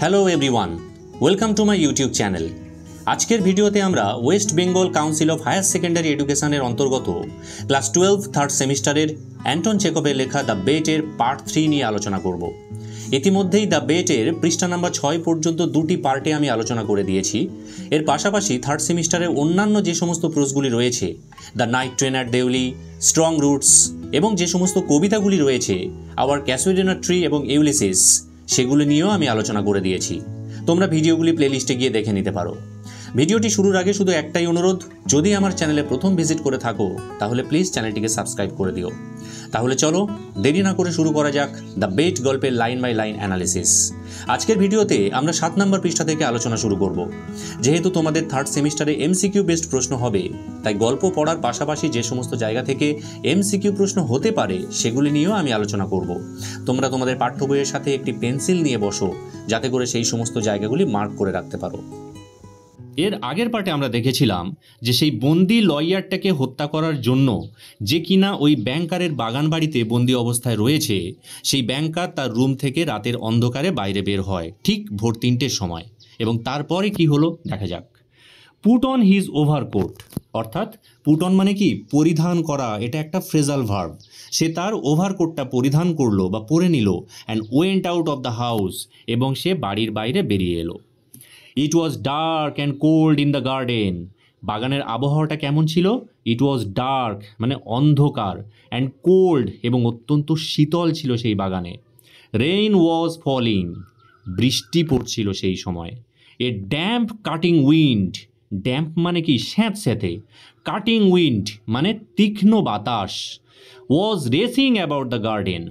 Hello everyone, welcome to my YouTube channel. আজকের ভিডিওতে আমরা West Bengal Council of Higher Secondary এডুকেশনের অন্তর্গত ক্লাস 12 থার্ড সেমিস্টারের অ্যান্টন চেকভের লেখা দ্য বেটের পার্ট 3 নিয়ে আলোচনা করব। ইতিমধ্যেই দ্য বেটের পৃষ্ঠা নাম্বার 6 পর্যন্ত দুটি পার্টে আমি আলোচনা করে দিয়েছি। এর পাশাপাশি থার্ড সেমিস্টারের অন্যান্য যে সমস্ত প্রশ্নগুলি রয়েছে, the night train at Deoli, strong roots এবং যে সমস্ত কবিতাগুলি রয়েছে, আওয়ার ক্যাসুয়েডিনা ট্রি এবং ইউলিসিস, সেগুলি নিয়েও আমি আলোচনা করে দিয়েছি। তোমরা ভিডিওগুলি প্লেলিস্টে গিয়ে দেখে নিতে পারো। ভিডিওটি শুরুর আগে শুধু একটাই অনুরোধ, যদি আমার চ্যানেলে প্রথম ভিজিট করে থাকো তাহলে প্লিজ চ্যানেলটিকে সাবস্ক্রাইব করে দিও। তাহলে চলো দেরি না করে শুরু করা যাক দ্য বেট গল্পের লাইন বাই লাইন অ্যানালিসিস। আজকের ভিডিওতে আমরা 7 নম্বর পৃষ্ঠা থেকে আলোচনা শুরু করব। যেহেতু তোমাদের থার্ড সেমিস্টারে এমসিকিউ বেসড প্রশ্ন হবে, তাই গল্প পড়ার পাশাপাশি যে সমস্ত জায়গা থেকে এমসিকিউ প্রশ্ন হতে পারে সেগুলি নিয়েও আমি আলোচনা করব। তোমরা তোমাদের পাঠ্য বইয়ের সাথে একটি পেন্সিল নিয়ে বসো, যাতে করে সেই সমস্ত জায়গাগুলি মার্ক করে রাখতে পারো। এর আগের পার্টে আমরা দেখেছিলাম যে সেই বন্দি লয়ারটাকে হত্যা করার জন্য যে কিনা ওই ব্যাংকারের বাগান বাড়িতে বন্দি অবস্থায় রয়েছে, সেই ব্যাংকার তার রুম থেকে রাতের অন্ধকারে বাইরে বের হয় ঠিক ভোর 3টের সময়। এবং তারপরে কি হলো দেখা যাক। পুট অন হিজ ওভারকোট, অর্থাৎ পুট অন মানে কি পরিধান করা, এটা একটা ফ্রেজাল ভার্ব। সে তার ওভারকোটটা পরিধান করলো বা পরে নিল, and went out of the house, এবং সে বাড়ির বাইরে বেরিয়ে এলো। It was dark and cold in the garden, বাগানের আবহাওয়াটা কেমন ছিল? ইট ওয়াজ ডার্ক মানে অন্ধকার, অ্যান্ড কোল্ড এবং অত্যন্ত শীতল ছিল সেই বাগানে। রেইন ওয়াজ ফলিং, বৃষ্টি পড়ছিল সেই সময়। A damp cutting wind, damp মানে কি স্যাঁতস্যাঁতে, কাটিং উইন্ড মানে তীক্ষ্ণ বাতাস। Was racing about the garden,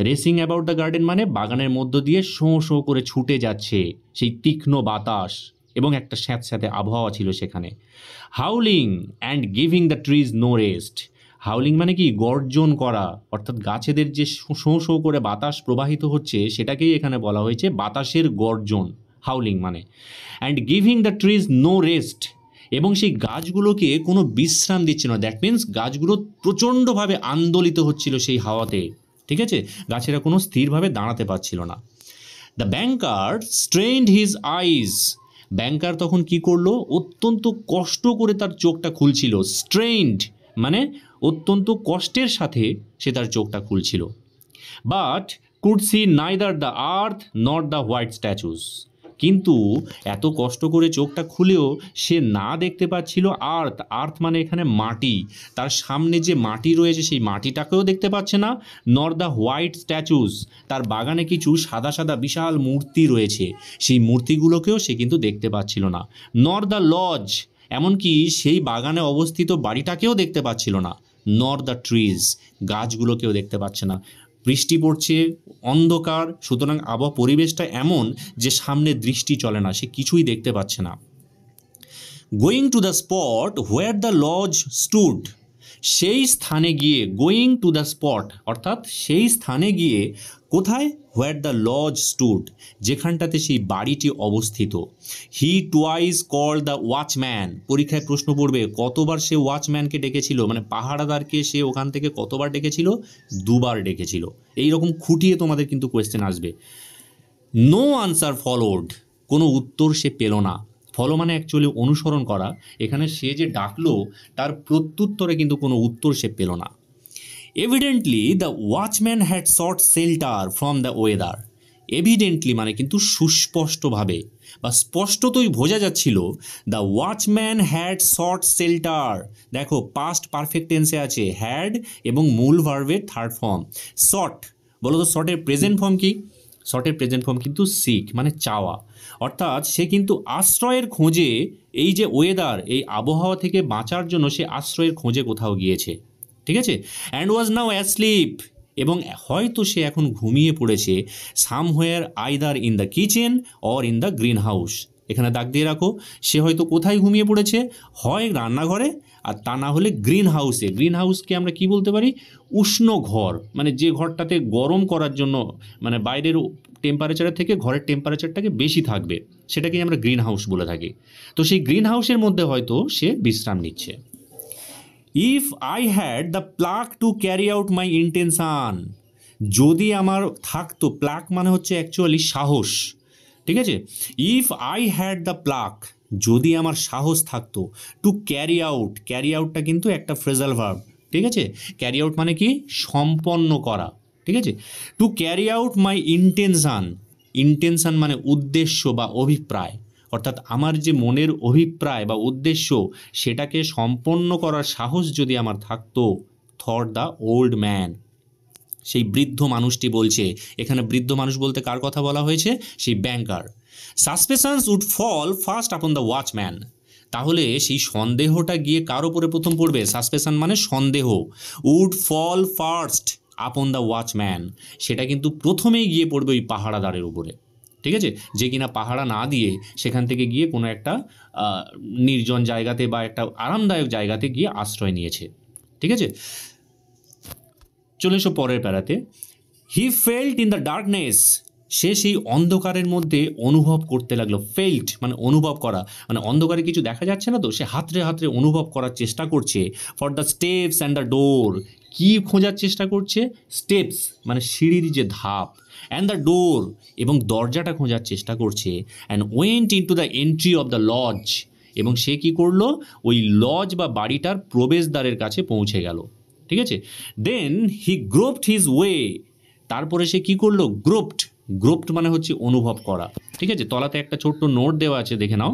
racing about the garden মানে বাগানের মধ্য দিয়ে শোঁ শোঁ করে ছুটে যাচ্ছে সেই তীক্ষ্ণ বাতাস, এবং একটা স্যাঁতস্যাঁতে আবহাওয়া ছিল সেখানে। Howling and giving the trees no rest, howling মানে কি গর্জন করা, অর্থাৎ গাছেদের যে শোঁ শোঁ করে বাতাস প্রবাহিত হচ্ছে সেটাকেই এখানে বলা হয়েছে বাতাসের গর্জন, হাউলিং মানে। And giving the trees no rest, এবং সেই গাছগুলোকে কোনো বিশ্রাম দিচ্ছে না। দ্যাট মিন্স গাছগুলো প্রচণ্ডভাবে আন্দোলিত হচ্ছিল সেই হাওয়াতে, ঠিক আছে? গাছেরা কোনো স্থিরভাবে দাঁড়াতে পারছিল না। দ্য ব্যাংকার স্ট্রেইনড হিজ আইজ, ব্যাংকার তখন কি করলো? অত্যন্ত কষ্ট করে তার চোখটা খুলছিল। স্ট্রেইনড মানে অত্যন্ত কষ্টের সাথে সে তার চোখটা খুলছিল। But could see neither the earth not the white statues, কিন্তু এত কষ্ট করে চোখটা খুলেও সে না দেখতে পাচ্ছিল আর্থ, আর্থ মানে এখানে মাটি, তার সামনে যে মাটি রয়েছে সেই মাটিটাকেও দেখতে পাচ্ছে না। নর দ্য হোয়াইট স্ট্যাচুস, তার বাগানে কিছু সাদা সাদা বিশাল মূর্তি রয়েছে, সেই মূর্তিগুলোকেও সে কিন্তু দেখতে পাচ্ছিল না। নর দ্য লজ, এমনকি সেই বাগানে অবস্থিত বাড়িটাকেও দেখতে পাচ্ছিল না। নর দ্য ট্রিজ, গাছগুলোকেও দেখতে পাচ্ছে না। বৃষ্টি পড়ছে, অন্ধকার, সুতরাং আবহাওয়া পরিবেশটা এমন যে সামনে দৃষ্টি চলে না, সে কিছুই দেখতে পাচ্ছে না। Going to the spot where the lodge stood, সেই স্থানে গিয়ে, গোয়িং টু দ্য স্পট অর্থাৎ সেই স্থানে গিয়ে, কোথায়? হোয়ার দ্য লজ স্টুড, যেখানটাতে সেই বাড়িটি অবস্থিত। হি টুয়াইস কল্ড দ্য ওয়াচম্যান, পরীক্ষায় প্রশ্ন পড়বে কতবার সে ওয়াচম্যানকে ডেকেছিল, মানে পাহারাদারকে সে ওখান থেকে কতবার ডেকেছিল? 2 বার ডেকেছিল। এইরকম খুঁটিয়ে তোমাদের কিন্তু কোয়েশ্চেন আসবে। নো আনসার ফলোড, কোনো উত্তর সে পেল না। ফলো মানে অ্যাকচুয়ালি অনুসরণ করা, এখানে সে যে ডাকলো তার প্রত্যুত্তরে কিন্তু কোনো উত্তর সে পেল না। Evidently the watchman had thought shelter from the weather, evidently মানে কিন্তু সুস্পষ্টভাবে বা স্পষ্টতই বোঝা যাচ্ছিল। The watchman had thought shelter, দেখো পাস্ট পারফেক্ট টেন্সে আছে হ্যাড এবং মূল ভার্বের থার্ড ফর্ম সট। বলো তো সটের প্রেজেন্ট ফর্ম কি? সটের প্রেজেন্ট ফর্ম কিন্তু সিক মানে চাওয়া, অর্থাৎ সে কিন্তু আশ্রয়ের খোঁজে, এই যে ওয়েদার, এই আবহাওয়া থেকে বাঁচার জন্য সে আশ্রয়ের খোঁজে কোথাও গিয়েছে, ঠিক আছে? অ্যান্ড ওয়াজ নাও অ্যাসলিপ, এবং হয়তো সে এখন ঘুমিয়ে পড়েছে। Somewhere either in the kitchen or in the green house, এখানে দাগ দিয়ে রাখো, সে হয়তো কোথায় ঘুমিয়ে পড়েছে, হয় রান্নাঘরে আর তা না হলে গ্রিন হাউসে। গ্রিন হাউসকে আমরা কি বলতে পারি? উষ্ণ ঘর, মানে যে ঘরটাতে গরম করার জন্য, মানে বাইরের টেম্পারেচারের থেকে ঘরের টেম্পারেচারটাকে বেশি থাকবে, সেটাকেই আমরা গ্রিন হাউস বলে থাকি। তো সেই গ্রিন হাউসের মধ্যে হয়তো সে বিশ্রাম নিচ্ছে। If I had the pluck to carry out my intention, যদি আমার থাকতো, প্লাক মানে হচ্ছে অ্যাকচুয়ালি সাহস, ঠিক আছে, if I had the pluck, যদি আমার সাহস থাকতো, টু ক্যারি আউট, ক্যারি আউটটা কিন্তু একটা ফ্রেজাল ভার্ব, ঠিক আছে, ক্যারি আউট মানে কি সম্পন্ন করা, ঠিক আছে, টু ক্যারি আউট মাই ইন্টেনশান, ইন্টেনশান মানে উদ্দেশ্য বা অভিপ্রায়, অর্থাৎ আমার যে মনের অভিপ্রায় বা উদ্দেশ্য সেটাকে সম্পন্ন করার সাহস যদি আমার থাকতো, থট দ্য ওল্ড ম্যান, সেই বৃদ্ধ মানুষটি বলছে, এখানে বৃদ্ধ মানুষ বলতে কার কথা বলা হয়েছে, সেই banker. Suspicions would fall first upon the watchman, তাহলে সেই সন্দেহটা গিয়ে কার ওপরে প্রথম পড়বে, সাসপেশন মানে সন্দেহ, would fall first upon the watchman, সেটা কিন্তু প্রথমেই গিয়ে পড়বে ওই পাহারাদারের উপরে, ঠিক আছে, যে কিনা পাহারা না দিয়ে সেখান থেকে গিয়ে কোনো একটা নির্জন জায়গাতে বা একটা আরামদায়ক জায়গাতে গিয়ে আশ্রয় নিয়েছে, ঠিক আছে। চলে এসো পরের প্যারাতে, he felt in the darkness, সে সেই অন্ধকারের মধ্যে অনুভব করতে লাগলো, ফেল্ট মানে অনুভব করা, মানে অন্ধকারে কিছু দেখা যাচ্ছে না তো, সে হাতড়ে হাতড়ে অনুভব করার চেষ্টা করছে, for the steps and the ডোর, কি খোঁজার চেষ্টা করছে, স্টেপস মানে সিঁড়ির যে ধাপ, অ্যান্ড দ্য ডোর এবং দরজাটা খোঁজার চেষ্টা করছে, and went into the entry of the lodge, এবং সে কি করলো, ওই লজ বা বাড়িটার প্রবেশদ্বারের কাছে পৌঁছে গেল, ঠিক আছে। দেন হি গ্রোপড হিজ ওয়ে, তারপরে সে কি করলো, গ্রোপড, গ্রোপড মানে হচ্ছে অনুভব করা, ঠিক আছে, তলাতে একটা ছোট্ট নোট দেওয়া আছে দেখে নাও।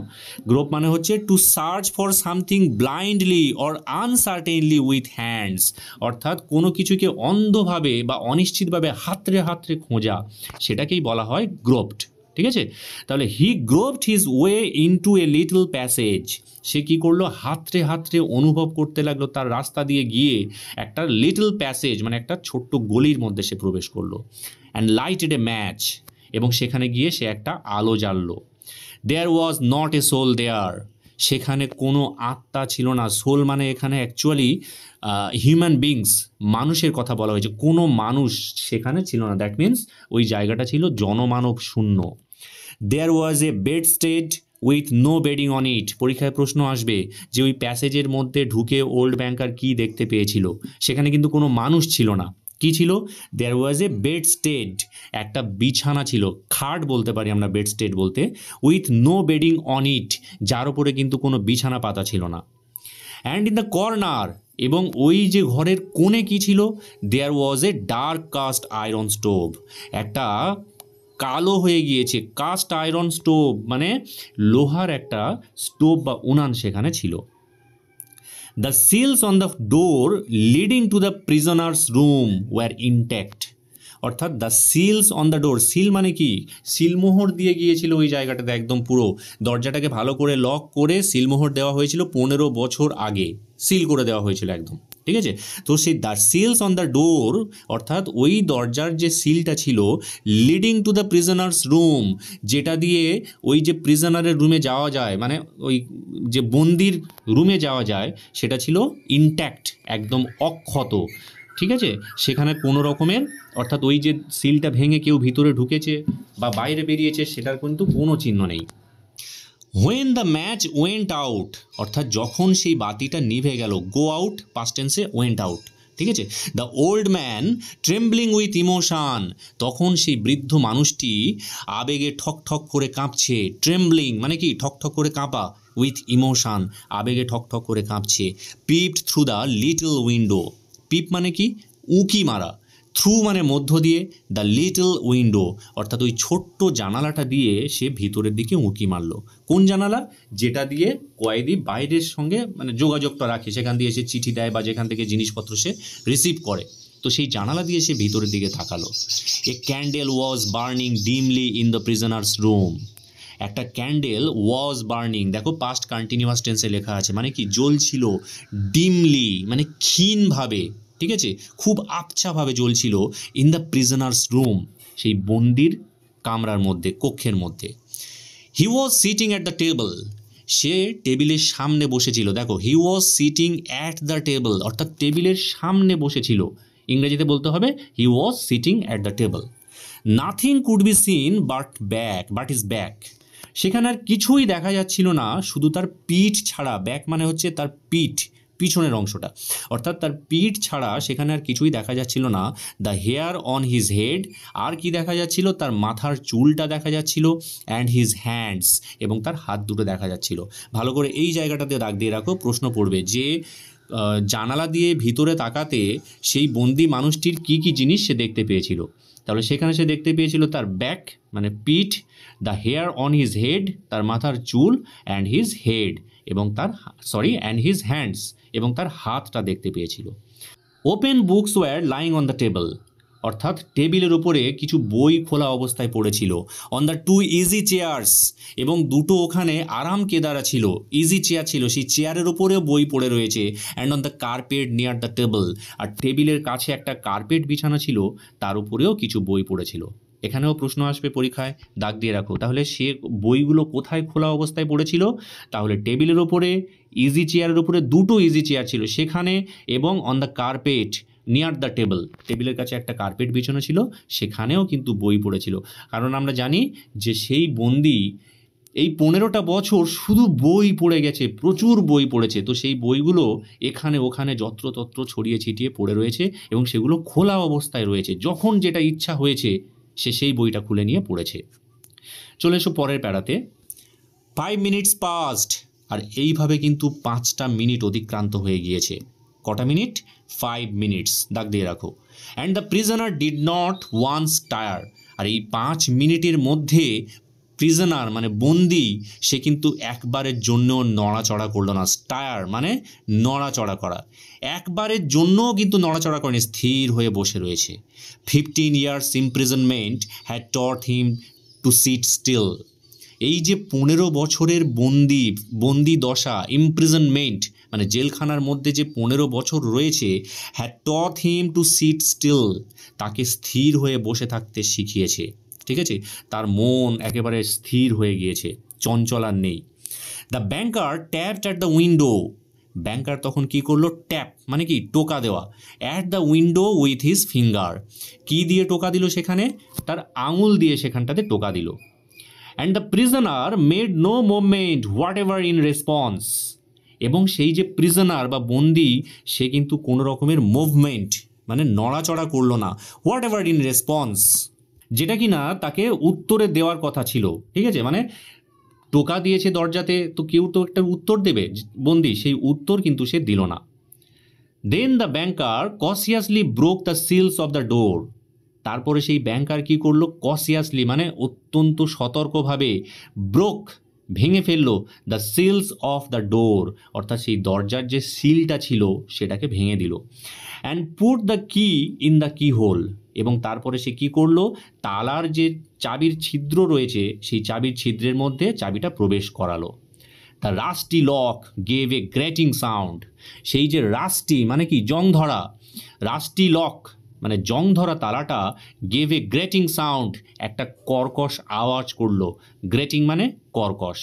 গ্রোপ মানে হচ্ছে to search for something blindly or uncertainly with hands, অর্থাৎ কোনো কিছুকে অন্ধভাবে বা অনিশ্চিতভাবে হাতড়ে হাতড়ে খোঁজা, সেটাকেই বলা হয় গ্রোপড, ঠিক আছে। তাহলে he groped his way into a little passage, সে কি করলো, হাতড়ে হাতড়ে অনুভব করতে লাগলো তার রাস্তা দিয়ে গিয়ে একটা লিটল প্যাসেজ মানে একটা ছোট্ট গলির মধ্যে সে প্রবেশ করলো, অ্যান্ড লাইটেড এ ম্যাচ, এবং সেখানে গিয়ে সে একটা আলো জ্বাললো। দেয়ার ওয়াজ নট এ সোল দেয়ার, সেখানে কোনো আত্মা ছিল না, সোল মানে এখানে অ্যাকচুয়ালি হিউম্যান বিংস, মানুষের কথা বলা হয়েছে, কোনো মানুষ সেখানে ছিল না, দ্যাট মিনস ওই জায়গাটা ছিল জনমানব শূন্য। There was a bedstead with no bedding on it, পরীক্ষায় প্রশ্ন আসবে যে ওই প্যাসেজের মধ্যে ঢুকে ওল্ড ব্যাংকার কি দেখতে পেয়েছিল, সেখানে কিন্তু কোনো মানুষ ছিল না, কি ছিল, দেয়ার ওয়াজ এ বেডস্টেড, একটা বিছানা ছিল, খাট বলতে পারি আমরা বেডস্টেড বলতে, with no bedding on it, যার উপরে কিন্তু কোনো বিছানা পাতা ছিল না। অ্যান্ড ইন দ্য কর্নার, এবং ওই যে ঘরের কোণে কি ছিল, there was a dark cast iron stove, একটা কালো হয়ে গিয়েছে কাস্ট আয়রন স্টোভ মানে লোহার একটা স্টোভ বা উনান সেখানে ছিল। The seals on the door leading to the prisoner's room were intact, অর্থাৎ the seals on the door, seal মানে কি, সিলমোহর দিয়ে গিয়েছিল ওই জায়গাটাতে, একদম পুরো দরজাটাকে ভালো করে লক করে সিলমোহর দেওয়া হয়েছিল, 15 বছর আগে সিল করে দেওয়া হয়েছিল একদম, ঠিক আছে। তো সেই the seals on the door, অর্থাৎ ওই দরজার যে সিলটা ছিল, leading to the prisoner's room, যেটা দিয়ে ওই যে প্রিজনারের রুমে যাওয়া যায়, মানে ওই যে বন্দির রুমে যাওয়া যায়, সেটা ছিল ইনট্যাক্ট, একদম অক্ষত, ঠিক আছে, সেখানে কোনো রকমের, অর্থাৎ ওই যে সিলটা ভেঙে কেউ ভিতরে ঢুকেছে বা বাইরে বেরিয়েছে সেটার কিন্তু কোনো চিহ্ন নেই। When the match went out, অর্থাৎ যখন সেই বাতিটা নিভে গেল, go out past tense, went out, ঠিক আছে। The old man trembling with emotion, তখন সেই বৃদ্ধ মানুষটি আবেগে ঠক ঠক করে কাঁপছে, ট্রেম্বলিং মানে কি ঠক ঠক করে কাঁপা, উইথ ইমোশন আবেগে ঠক ঠক করে কাঁপছে। Peeped through the little window, peep মানে কি উঁকি মারা, থ্রু মানে মধ্য দিয়ে, দ্য লিটল উইন্ডো অর্থাৎ ওই ছোট্ট জানালাটা দিয়ে সে ভিতরের দিকে উঁকি মারলো। কোন জানালা? যেটা দিয়ে কয়েদি বাইরের সঙ্গে মানে যোগাযোগটা রাখে, সেখান দিয়ে সে চিঠি দেয় বা যেখান থেকে জিনিসপত্র সে রিসিভ করে, তো সেই জানালা দিয়ে সে ভিতরের দিকে তাকালো। এ candle was burning dimly in the prisoner's room, একটা ক্যান্ডেল ওয়াজ বার্নিং, দেখো পাস্ট কন্টিনিউয়াস টেন্সে লেখা আছে, মানে কি জ্বলছিল, ডিমলি মানে ক্ষীণভাবে, ঠিক আছে, খুব আবছাভাবে জ্বলছিল, ইন দ্য প্রিজনার্স রুম সেই বন্দির কামরার মধ্যে, কক্ষের মধ্যে। He was sitting at the table, সে টেবিলের সামনে বসেছিল, দেখো he was sitting at the table অর্থাৎ টেবিলের সামনে বসেছিল, ইংরেজিতে বলতে হবে he was sitting at the table. Nothing could be seen but his back, সেখানে আর কিছুই দেখা যাচ্ছিল না শুধু তার পিঠ ছাড়া, ব্যাক মানে হচ্ছে তার পিঠ, পিছনের অংশটা, অর্থাৎ তার পিঠ ছাড়া সেখানে আর কিছুই দেখা যাচ্ছিল না। The hair on his head, আর কি দেখা যাচ্ছিল, তার মাথার চুলটা দেখা যাচ্ছিল, অ্যান্ড হিজ হ্যান্ডস, এবং তার হাত দুটো দেখা যাচ্ছিল। ভালো করে এই জায়গাটাতে দাগ দিয়ে রাখো, প্রশ্ন পড়বে যে জানালা দিয়ে ভিতরে তাকাতে সেই বন্দি মানুষটির কি কি জিনিস সে দেখতে পেয়েছিল। তাহলে সেখানে সে দেখতে পেয়েছিল তার ব্যাক মানে পিঠ, the hair on his head তার মাথার চুল, অ্যান্ড হিজ হেড এবং তার অ্যান্ড হিজ হ্যান্ডস এবং তার হাতটা দেখতে পেয়েছিল। Open books were lying on the table, অর্থাৎ টেবিলের উপরে কিছু বই খোলা অবস্থায় পড়েছিল। On the two easy chairs, এবং দুটো ওখানে আরাম কেদারা ছিল, ইজি চেয়ার ছিল, সেই চেয়ারের উপরেও বই পড়ে রয়েছে। And on the carpet near the table, আর টেবিলের কাছে একটা কার্পেট বিছানো ছিল, তার উপরেও কিছু বই পড়েছিল। এখানেও প্রশ্ন আসবে পরীক্ষায়, দাগ দিয়ে রাখো। তাহলে সে বইগুলো কোথায় খোলা অবস্থায় পড়েছিল? তাহলে টেবিলের উপরে, ইজি চেয়ারের উপরে, দুটো ইজি চেয়ার ছিল সেখানে, এবং on the carpet near the table, টেবিলের কাছে একটা কার্পেট বিছানো ছিল, সেখানেও কিন্তু বই পড়েছিল। কারণ আমরা জানি যে সেই বন্দি এই 15টা বছর শুধু বই পড়ে গেছে, প্রচুর বই পড়েছে, তো সেই বইগুলো এখানে ওখানে যত্রতত্র ছড়িয়ে ছিটিয়ে পড়ে রয়েছে এবং সেগুলো খোলা অবস্থায় রয়েছে। যখন যেটা ইচ্ছা হয়েছে সে সেই বইটা খুলে নিয়ে পড়েছে। চলে এসো পরের প্যারাতে। 5 মিনিটস পাস্ট, আর এইভাবে কিন্তু 5টা মিনিট অতিক্রান্ত হয়ে গিয়েছে। কটা মিনিট? 5 মিনিটস, দাগ দিয়ে রাখো। And the prisoner did not once stir, আর এই 5 মিনিটের মধ্যে প্রিজনার মানে বন্দি, সে কিন্তু একবারের জন্য নড়াচড়া করলো না। টায়ার মানে নড়াচড়া করা, একবারের জন্যও কিন্তু নড়াচড়া করেনি, স্থির হয়ে বসে রয়েছে। 15 years imprisonment had taught him to sit still, এই যে 15 বছরের বন্দি দশা, ইমপ্রিজনমেন্ট মানে জেলখানার মধ্যে যে 15 বছর রয়েছে, had taught him to sit still, তাকে স্থির হয়ে বসে থাকতে শিখিয়েছে। ঠিক আছে, তার মন একেবারে স্থির হয়ে গিয়েছে, চঞ্চল আর নেই। The banker tapped at the window, banker তখন কি করলো? ট্যাপ মানে কি? টোকা দেওয়া। At the window with his finger, কি দিয়ে টোকা দিল? সেখানে তার আঙুল দিয়ে সেখানটাতে টোকা দিল। And the prisoner made no movement whatever in response, এবং সেই যে প্রিজনার বা বন্দি, সে কিন্তু কোনো রকমের মুভমেন্ট মানে নড়াচড়া করলো না, হোয়াট এভার ইন রেসপন্স, যেটা কি না তাকে উত্তরে দেওয়ার কথা ছিল। ঠিক আছে, মানে টোকা দিয়েছে দরজাতে, তো কেউ তো একটা উত্তর দেবে বন্দি, সেই উত্তর কিন্তু সে দিল না। Then the banker cautiously broke the seals of the door, তারপরে সেই ব্যাংকার কি করলো? কসিয়াসলি মানে অত্যন্ত সতর্কভাবে, ব্রোক ভেঙে ফেললো, the seals of the door, অর্থাৎ সেই দরজার যে সিলটা ছিল সেটাকে ভেঙে দিল। And put the key in the keyhole, এবং তারপরে সে কি করলো? তালার যে চাবির ছিদ্র রয়েছে সেই চাবির ছিদ্রের মধ্যে চাবিটা প্রবেশ করালো। The rusty lock gave a grating sound, সেই যে রাস্টি মানে কি? জং ধরা, রাস্টি লক মানে জং ধরা তালাটা, গেভ এ গ্রেটিং সাউন্ড একটা কর্কশ আওয়াজ করলো, গ্রেটিং মানে কর্কশ।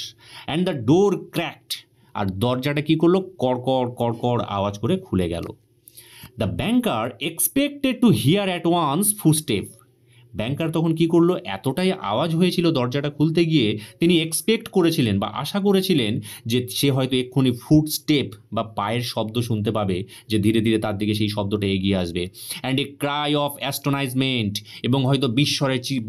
অ্যান্ড দ্য ডোর ক্র্যাকড, আর দরজাটা কি করলো? কড়কড় কড়কড় আওয়াজ করে খুলে গেল। The banker expected to hear at once footstep, banker তখন কি করলো? এতটাই আওয়াজ হয়েছিল দরজাটা খুলতে গিয়ে, তিনি এক্সপেক্ট করেছিলেন বা আশা করেছিলেন যে সে হয়তো এক্ষুনি ফুটস্টেপ বা পায়ের শব্দ শুনতে পাবে, যে ধীরে ধীরে তার দিকে সেই শব্দটা এগিয়ে আসবে। অ্যান্ড এ ক্রাই অফ অ্যাস্টোনাইজমেন্ট, এবং হয়তো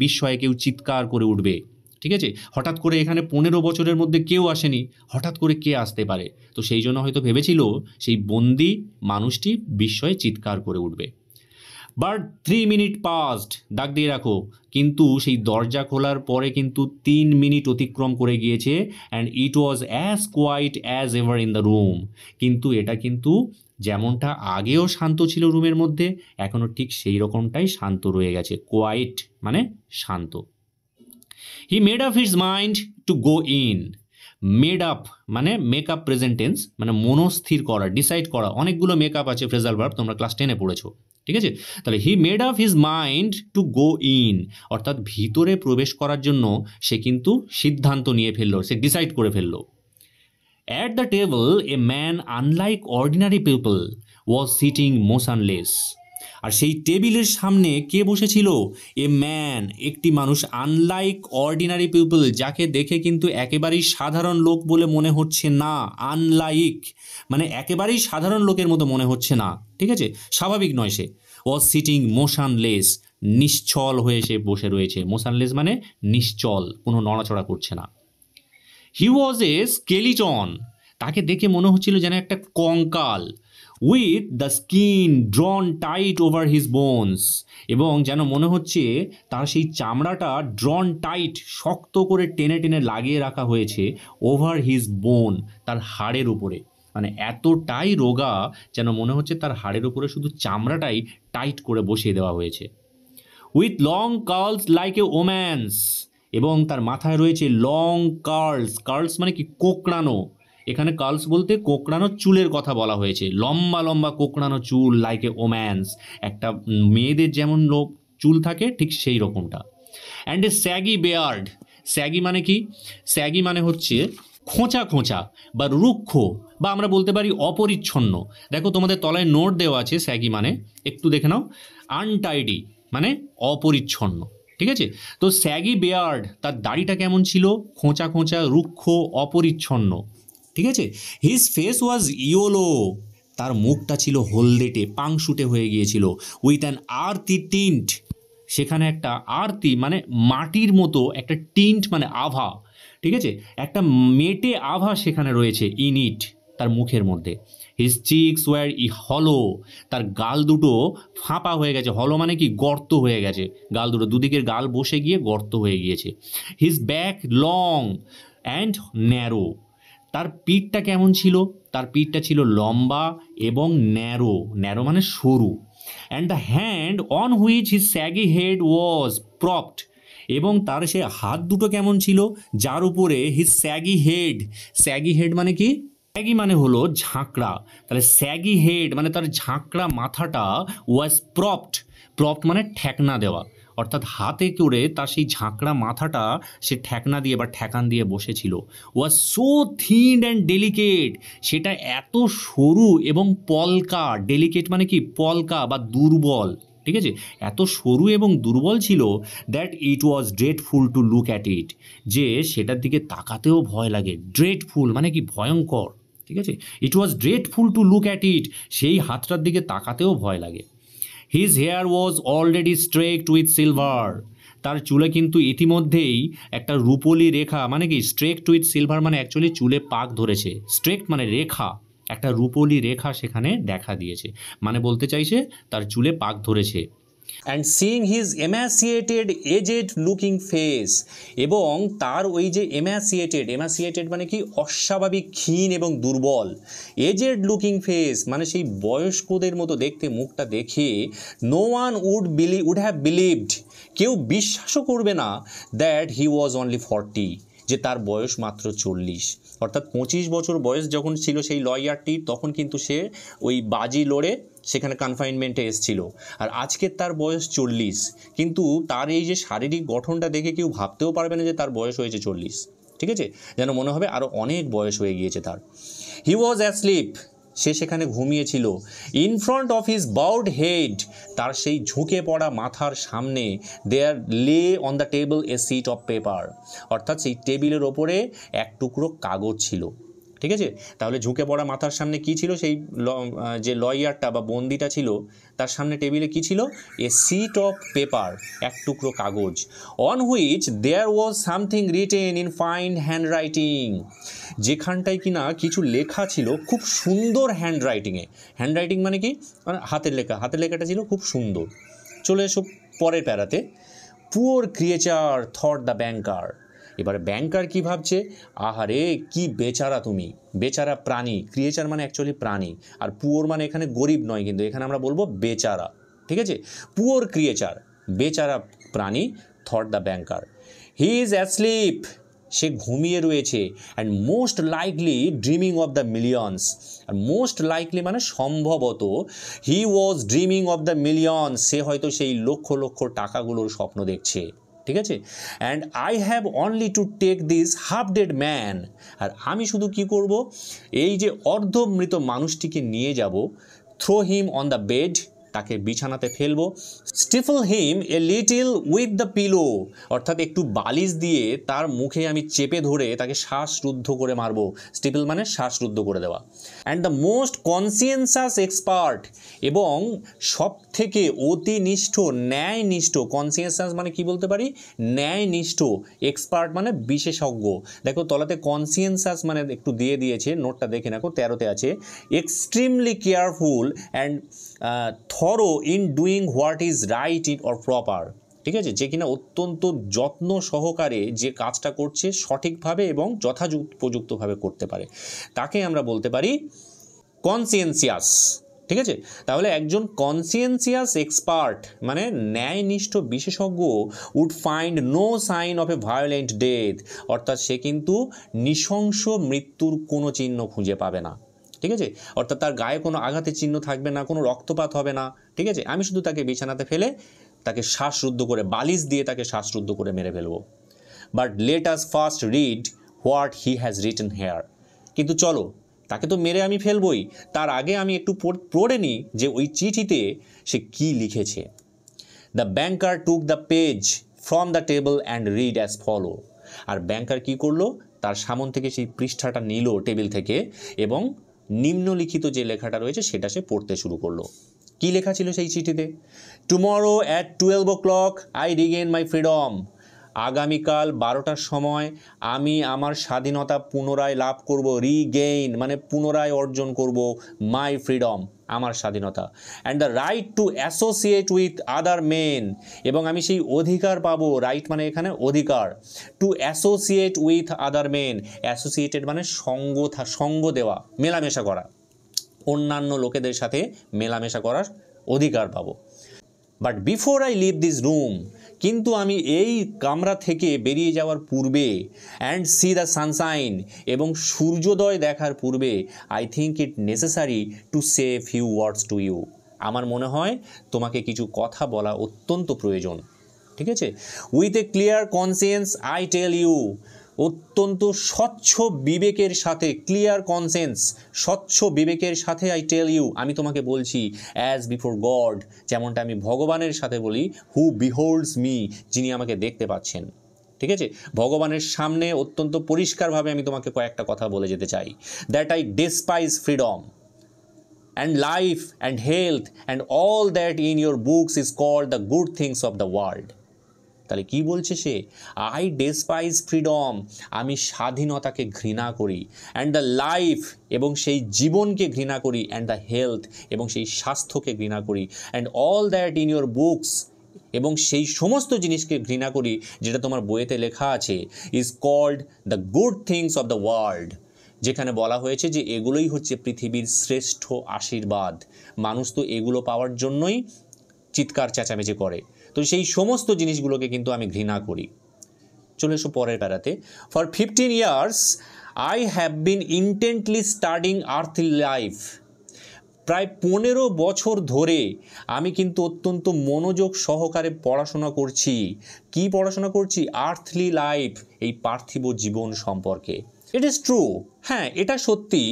বিস্ময়ে কেউ চিৎকার করে উঠবে। ঠিক আছে, হঠাৎ করে এখানে 15 বছরের মধ্যে কেউ আসেনি, হঠাৎ করে কে আসতে পারে? তো সেই জন্য হয়তো ভেবেছিল সেই বন্দি মানুষটি বিস্ময়ে চিৎকার করে উঠবে। বাট 3 মিনিট পাস্ট, দাগ দিয়ে রাখো, কিন্তু সেই দরজা খোলার পরে কিন্তু 3 মিনিট অতিক্রম করে গিয়েছে। And it was as quiet as ever in the room, কিন্তু এটা কিন্তু যেমনটা আগেও শান্ত ছিল রুমের মধ্যে, এখনও ঠিক সেই রকমটাই শান্ত রয়ে গেছে। কোয়াইট মানে শান্ত। He made up his mind to go in, made up মানে মেকআপ প্রেজেন্ট টেন্স মানে মনস্থির করা, ডিসাইড করা, অনেকগুলো মেকআপ আছে ফ্রেজাল ভার্ব, তোমরা ক্লাস 10-এ পড়েছো। ঠিক আছে, তাহলে he made up his mind to go in, অর্থাৎ ভিতরে প্রবেশ করার জন্য সে কিন্তু সিদ্ধান্ত নিয়ে ফেললো, সে ডিসাইড করে ফেললো। At the table a man unlike ordinary people was sitting motionless, আর সেই টেবিলের সামনে কে বসেছিল? এ ম্যান, একটি মানুষ, আনলাইক অর্ডিনারি পিপল, যাকে দেখে কিন্তু একেবারেই সাধারণ লোক বলে মনে হচ্ছে না। আনলাইক মানে একেবারেই সাধারণ লোকের মতো মনে হচ্ছে না, ঠিক আছে, স্বাভাবিক নয় সে। ওয়াজ সিটিং মোশনলেস, নিশ্চল হয়ে সে বসে রয়েছে। মোশনলেস মানে নিশ্চল, কোনো নড়াচড়া করছে না। হি ওয়াজ এ স্কেলিটন, তাকে দেখে মনে হচ্ছিল যেন একটা কঙ্কাল। With the skin ড্রন tight over his bones, এবং যেন মনে হচ্ছে তার সেই চামড়াটা ড্রন টাইট, শক্ত করে টেনে টেনে লাগিয়ে রাখা হয়েছে ওভার হিজ বোন, তার হাড়ের উপরে। মানে এতটাই রোগা যেন মনে হচ্ছে তার হাড়ের উপরে শুধু চামড়াটাই টাইট করে বসিয়ে দেওয়া হয়েছে। With long curls like a woman's, এবং তার মাথায় রয়েছে লং কার্লস। কার্লস মানে কি? কোঁকড়ানো। এখানে কার্লস বলতে কোঁকড়ানো চুলের কথা বলা হয়েছে। লম্বা লম্বা কোঁকড়ানো চুল, লাইক এ ওম্যান্স, একটা মেয়েদের যেমন চুল থাকে ঠিক সেই রকমটা। And a shaggy beard. Shaggy মানে কি? স্যাগি মানে হচ্ছে খোঁচা খোঁচা বা রুক্ষ, বা আমরা বলতে পারি অপরিচ্ছন্ন। দেখো তোমাদের তলায় নোট দেওয়া আছে স্যাগি মানে, একটু দেখে নাও। আনটাইডি মানে অপরিচ্ছন্ন, ঠিক আছে। তো স্যাগি বেয়ার্ড, তার দাড়িটা কেমন ছিল? খোঁচা খোঁচা, রুক্ষ, অপরিচ্ছন্ন, ঠিক আছে। হিজ ফেস ওয়াজ ইয়োলো, তার মুখটা ছিল হলদেটে, পাংশুটে হয়ে গিয়েছিল। উইথ অ্যান আর্থি টিন্ট, সেখানে একটা আরতি মানে মাটির মতো একটা টিন্ট মানে আভা, ঠিক আছে, একটা মেটে আভা সেখানে রয়েছে ইন ইট, তার মুখের মধ্যে। হিজ চিক্স ওয়ার হলো, তার গাল দুটো ফাঁপা হয়ে গেছে। হলো মানে কি? গর্ত হয়ে গেছে গাল দুটো, দুদিকের গাল বসে গিয়ে গর্ত হয়ে গিয়েছে। His back long and narrow, তার পিঠটা কেমন ছিল? তার পিঠটা ছিল লম্বা এবং ন্যারো, ন্যারো মানে সরু। And the hand on which his shaggy head was propped, এবং তার সে হাত দুটো কেমন ছিল? যার উপরে his shaggy head. Shaggy head মানে কি? স্যাগি মানে হলো ঝাঁকড়া, তাহলে স্যাগি হেড মানে তার ঝাঁকড়া মাথাটা ওয়াজ প্রপড। প্রপড মানে ঠেকনা দেওয়া, অর্থাৎ হাতে করে তার সেই ঝাঁকড়া মাথাটা সে ঠেকনা দিয়ে বা ঠেকান দিয়ে বসেছিল। Was so thin and delicate, সেটা এত সরু এবং পলকা। ডেলিকেট মানে কি? পলকা বা দুর্বল, ঠিক আছে, এত সরু এবং দুর্বল ছিল that it was dreadful to look at ইট, যে সেটার দিকে তাকাতেও ভয় লাগে। ড্রেডফুল মানে কি? ভয়ঙ্কর, ঠিক আছে। It was dreadful to look at it, সেই হাতটার দিকে তাকাতেও ভয় লাগে। His hair was already streaked with silver, তার চুলে কিন্তু ইতিমধ্যেই একটা রূপলি রেখা, মানে কি? স্ট্রেকড উইথ সিলভার মানে অ্যাকচুয়ালি চুলে পাক ধরেছে। স্ট্রেকড মানে রেখা, একটা রূপলি রেখা সেখানে দেখা দিয়েছে, মানে বলতে চাইছে তার চুলে পাক ধরেছে। And seeing his emaciated aged looking face, এবং তার ওই যে এম্যাসিয়েটেড মানে কি? অস্বাভাবিক ক্ষীণ এবং দুর্বল। এজেড লুকিং ফেস মানে সেই বয়স্কদের মতো দেখতে মুখটা দেখে no one would have believed, কেউ বিশ্বাসও করবে না দ্যাট হি ওয়াজ অনলি 40, যে তার বয়স মাত্র 40। অর্থাৎ 25 বছর বয়স যখন ছিল সেই লয়ারটি, তখন কিন্তু সে ওই বাজি লড়ে সেখানে কনফাইনমেন্টে এসেছিল। আর আজকে তার বয়স 40, কিন্তু তার এই যে শারীরিক গঠনটা দেখে কেউ ভাবতেও পারবে না যে তার বয়স হয়েছে 40, ঠিক আছে, যেন মনে হবে আরও অনেক বয়স হয়ে গিয়েছে তার। হি ওয়াজ অ্যাসলিপ, সে সেখানে ঘুমিয়েছিল। In front of his bowed head, তার সেই ঝুঁকে পড়া মাথার সামনে there lay on the table a sheet of paper, অর্থাৎ সেই টেবিলের ওপরে এক টুকরো কাগজ ছিল, ঠিক আছে। তাহলে ঝুঁকে পড়া মাথার সামনে কি ছিল? সেই যে লয়ারটা বা বন্দিটা ছিল তার সামনে টেবিলে কি ছিল? এ সিট অফ পেপার, এক টুকরো কাগজ। On which there was something written in fine handwriting, যেখানটায় কিনা কিছু লেখা ছিল খুব সুন্দর হ্যান্ডরাইটিংয়ে। হ্যান্ডরাইটিং মানে কি? মানে হাতের লেখা, হাতের লেখাটা ছিল খুব সুন্দর। চলে এসো পরের প্যারাতে। Poor creature thought the banker, এবারে ব্যাংকার কি ভাবছে? আহারে কি বেচারা তুমি, বেচারা প্রাণী। ক্রিয়েচার মানে অ্যাকচুয়ালি প্রাণী, আর পুয়োর মানে এখানে গরিব নয়, কিন্তু এখানে আমরা বলবো বেচারা, ঠিক আছে। পুয়োর ক্রিয়েচার, বেচারা প্রাণী। Thought the banker, he is asleep, সে ঘুমিয়ে রয়েছে। And most likely dreaming of the millions, আর মোস্ট লাইকলি মানে সম্ভবত he was dreaming of the millions, সে হয়তো সেই লক্ষ লক্ষ টাকাগুলোর স্বপ্ন দেখছে, ঠিক আছে। And I have only to take this half dead man, আর আমি শুধু কি করব? এই যে অর্ধমৃত মানুষটিকে নিয়ে যাব। Throw him on the bed, তাকে বিছানাতে ফেলবো। Stifle him a little with the pillow, অর্থাৎ একটু বালিশ দিয়ে তার মুখে আমি চেপে ধরে তাকে শ্বাসরুদ্ধ করে মারবো। স্টিফল মানে শ্বাসরুদ্ধ করে দেওয়া। অ্যান্ড দ্য মোস্ট কনসিয়েন্সাস এক্সপার্ট, এবং সব থেকে অতিনিষ্ঠ ন্যায়নিষ্ঠ, কনসিয়েন্সাস মানে কি বলতে পারি, ন্যায়নিষ্ঠ, এক্সপার্ট মানে বিশেষজ্ঞ। দেখো তলাতে কনসিয়েন্সাস মানে একটু দিয়ে দিয়েছে, নোটটা দেখে রাখো, 13তে আছে extremely careful and thorough in doing what is right in or proper. ঠিক আছে, যে কিনা অত্যন্ত যত্ন সহকারে যে কাজটা করছে সঠিকভাবে এবং যথাযথোপযুক্তভাবে করতে পারে, তাকে আমরা বলতে পারি কনসিয়েন্সিয়াস। ঠিক আছে, তাহলে একজন কনসিয়েন্সিয়াস এক্সপার্ট মানে ন্যায়নিষ্ঠ বিশেষজ্ঞ would find no sign of a violent death, অর্থাৎ সে কিন্তু নৃশংস মৃত্যুর কোনো চিহ্ন খুঁজে পাবে না। ঠিক আছে, অর্থাৎ তার গায়ে কোনো আঘাতের চিহ্ন থাকবে না, কোনো রক্তপাত হবে না। ঠিক আছে, আমি শুধু তাকে বিছানাতে ফেলে তাকে শ্বাসরুদ্ধ করে, বালিশ দিয়ে তাকে শ্বাসরুদ্ধ করে মেরে ফেলবো। But let us first read what he has written here. কিন্তু চলো, তাকে তো মেরে আমি ফেলবই, তার আগে আমি একটু পড়ে নিই যে ওই চিঠিতে সে কি লিখেছে। The banker took the page from the table and read as follows. আর ব্যাংকার কি করলো, তার সামন থেকে সেই পৃষ্ঠাটা নিল টেবিল থেকে এবং নিম্নলিখিত যে লেখাটা রয়েছে সেটা সে পড়তে শুরু করলো। কি লেখা ছিল সেই চিঠিতে? Tomorrow at 12 o'clock I regain my freedom. আগামীকাল 12টার সময় আমি আমার স্বাধীনতা পুনরায় লাভ করব। রিগেইন মানে পুনরায় অর্জন করব, মাই ফ্রিডম আমার স্বাধীনতা। And the right to associate with other men, এবং আমি সেই অধিকার পাবো, রাইট মানে এখানে অধিকার, to associate with other men. Associated মানে সঙ্গ দেওয়া, মেলামেশা করা, অন্যান্য লোকেদের সাথে মেলামেশা করার অধিকার পাবো। But before I leave this room, কিন্তু আমি এই কামরা থেকে বেরিয়ে যাওয়ার পূর্বে, অ্যান্ড সি দ্য সানশাইন এবং সূর্যোদয় দেখার পূর্বে, I think it necessary to say few words to you. আমার মনে হয় তোমাকে কিছু কথা বলা অত্যন্ত প্রয়োজন। ঠিক আছে, with a clear conscience I tell you, অত্যন্ত স্বচ্ছ বিবেকের সাথে, ক্লিয়ার কনসেন্স, স্বচ্ছ বিবেকের সাথে আই টেল ইউ, আমি তোমাকে বলছি, অ্যাজ বিফোর গড, যেমনটা আমি ভগবানের সাথে বলি, হু বিহোল্ডস মি, যিনি আমাকে দেখতে পাচ্ছেন। ঠিক আছে, ভগবানের সামনে অত্যন্ত পরিষ্কারভাবে আমি তোমাকে কয়েকটা কথা বলে যেতে চাই। That I despise freedom and life and health and all that in your books is called the good things of the world. তাহলে কি বলছে সে? আই ডেসপাইজ ফ্রিডম, আমি স্বাধীনতাকে ঘৃণা করি, অ্যান্ড দ্য লাইফ এবং সেই জীবনকে ঘৃণা করি, অ্যান্ড দ্য হেলথ এবং সেই স্বাস্থ্যকে ঘৃণা করি, and all that in your books এবং সেই সমস্ত জিনিসকে ঘৃণা করি যেটা তোমার বইয়েতে লেখা আছে, is called the good things of the world, যেখানে বলা হয়েছে যে এগুলোই হচ্ছে পৃথিবীর শ্রেষ্ঠ আশীর্বাদ। মানুষ তো এগুলো পাওয়ার জন্যই চিৎকার চেঁচামেচি করে, তো সেই সমস্ত জিনিসগুলোকে কিন্তু আমি ঘৃণা করি। চলে এসো পরের প্যারাতে। For 15 years I have been intently studying earthly life. প্রায় 15 বছর ধরে আমি কিন্তু অত্যন্ত মনোযোগ সহকারে পড়াশোনা করছি। কি পড়াশোনা করছি? আর্থলি লাইফ, এই পার্থিব জীবন সম্পর্কে। ইট ইজ ট্রু, হ্যাঁ এটা সত্যি।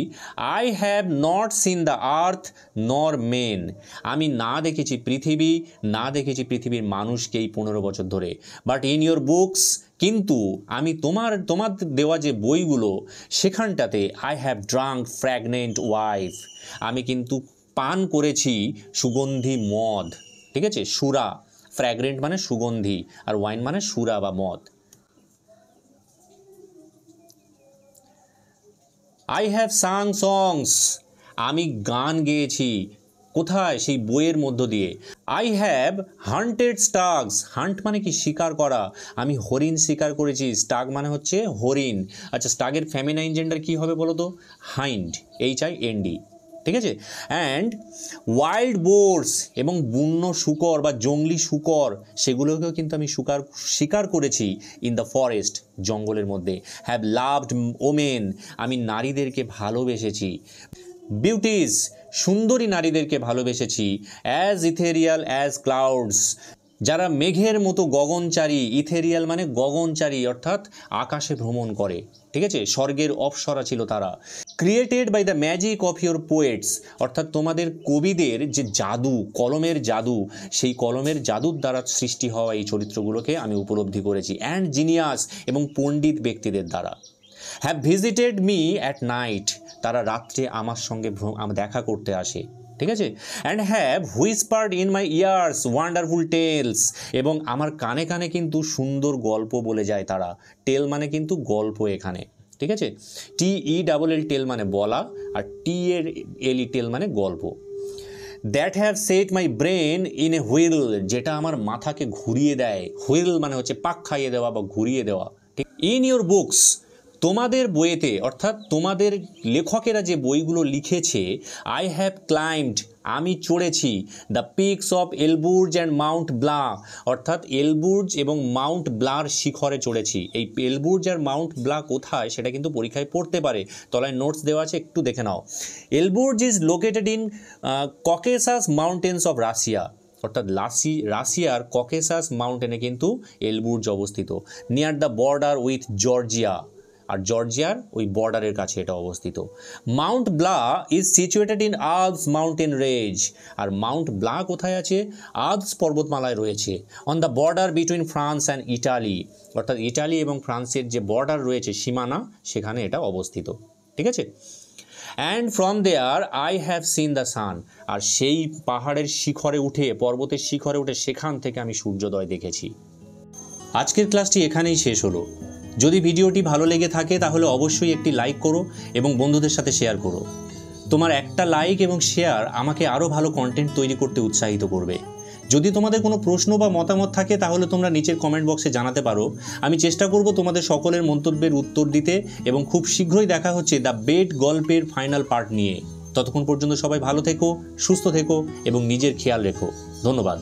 I have not seen the earth নর মেন, আমি না দেখেছি পৃথিবী, না দেখেছি পৃথিবীর মানুষকে এই 15 বছর ধরে। বাট ইন ইয়োর বুকস, কিন্তু আমি তোমার দেওয়া যে বইগুলো সেখানটাতে, I have drunk fragrant wife, আমি কিন্তু পান করেছি সুগন্ধি মদ। ঠিক আছে, সুরা, ফ্র্যাগনেন্ট মানে সুগন্ধি, আর ওয়াইন মানে সুরা বা মদ। আই হ্যাভ সাং সংস, আমি গান গেয়েছি। কোথায়? সেই বইয়ের মধ্য দিয়ে। আই হ্যাভ হান্টেড স্টাগস, হান্ট মানে কি? শিকার করা। আমি হরিণ শিকার করেছি। স্টাগ মানে হচ্ছে হরিণ। আচ্ছা, স্টাগের ফেমিনাইন জেন্ডার কী হবে বলো তো? Hind, HIND। ঠিক আছে, অ্যান্ড ওয়াইল্ড বোর্স এবং বন্য শুকর বা জঙ্গলি শুকর, সেগুলোকেও কিন্তু আমি শিকার করেছি ইন দ্য ফরেস্ট, জঙ্গলের মধ্যে। হ্যাভ লাভড ওমেন, আমি নারীদেরকে ভালোবেসেছি। বিউটিজ, সুন্দরী নারীদেরকে ভালোবেসেছি। অ্যাজ ইথেরিয়াল অ্যাজ ক্লাউডস, যারা মেঘের মতো গগনচারী, ইথেরিয়াল মানে গগনচারী অর্থাৎ আকাশে ভ্রমণ করে, ঠিক আছে, স্বর্গের অপ্সরা ছিল তারা। Created by the magic of your poets, অর্থাৎ তোমাদের কবিদের যে জাদু, কলমের জাদু, সেই কলমের জাদুর দ্বারা সৃষ্টি হওয়া এই চরিত্রগুলোকে আমি উপলব্ধি করেছি। অ্যান্ড জিনিয়াস এবং পণ্ডিত ব্যক্তিদের দ্বারা। Have visited me at night, তারা রাত্রে আমার সঙ্গে দেখা করতে আসে, ঠিক আছে। And have whispered in my ears wonderful tales, এবং আমার কানে কানে কিন্তু সুন্দর গল্প বলে যায় তারা। টেল মানে কিন্তু গল্প এখানে, ঠিক আছে। TELL টেল মানে বলা, আর TEL টেল মানে গল্প। That have said my brain in a wheel, যেটা আমার মাথাকে ঘুরিয়ে দেয়। হুইল মানে হচ্ছে পাক খাইয়ে দেওয়া বা ঘুরিয়ে দেওয়া, ঠিক। ইন ইউর বুকস, তোমাদের বইয়েতে, অর্থাৎ তোমাদের লেখকেরা যে বইগুলো লিখেছে, আই হ্যাভ ক্লাইম্বড, আমি চড়েছি, the peaks of Elburz and Mont Blanc, অর্থাৎ এলবুর্জ এবং মাউন্ট ব্লার শিখরে চড়েছি। এই এলবুর্জ আর মাউন্ট ব্লা কোথায় সেটা কিন্তু পরীক্ষায় পড়তে পারে, তলায় নোটস দেওয়া আছে, একটু দেখে নাও। Elburz is located in Caucasus mountains of Russia, অর্থাৎ রাশিয়ার ককেসাস মাউন্টেনে কিন্তু এলবুর্জ অবস্থিত। Near the border with Georgia, আর জর্জিয়ার ওই বর্ডারের কাছে এটা অবস্থিত। Mont Blanc is situated in Alps mountain range, আর মাউন্ট ব্লা কোথায় আছে? আল্পস পর্বতমালায় রয়েছে। On the border between France and Italy, অর্থাৎ ইটালি এবং ফ্রান্সের যে বর্ডার রয়েছে, সীমানা, সেখানে এটা অবস্থিত, ঠিক আছে। And from there I have seen the sun, আর সেই পাহাড়ের শিখরে উঠে, পর্বতের শিখরে উঠে, সেখান থেকে আমি সূর্যোদয় দেখেছি। আজকের ক্লাসটি এখানেই শেষ হলো। যদি ভিডিওটি ভালো লেগে থাকে তাহলে অবশ্যই একটি লাইক করো এবং বন্ধুদের সাথে শেয়ার করো। তোমার একটা লাইক এবং শেয়ার আমাকে আরও ভালো কন্টেন্ট তৈরি করতে উৎসাহিত করবে। যদি তোমাদের কোনো প্রশ্ন বা মতামত থাকে তাহলে তোমরা নিচের কমেন্ট বক্সে জানাতে পারো। আমি চেষ্টা করব তোমাদের সকলের মন্তব্যের উত্তর দিতে, এবং খুব শীঘ্রই দেখা হচ্ছে দ্য বেট গল্পের ফাইনাল পার্ট নিয়ে। ততক্ষণ পর্যন্ত সবাই ভালো থেকো, সুস্থ থেকো এবং নিজের খেয়াল রেখো। ধন্যবাদ।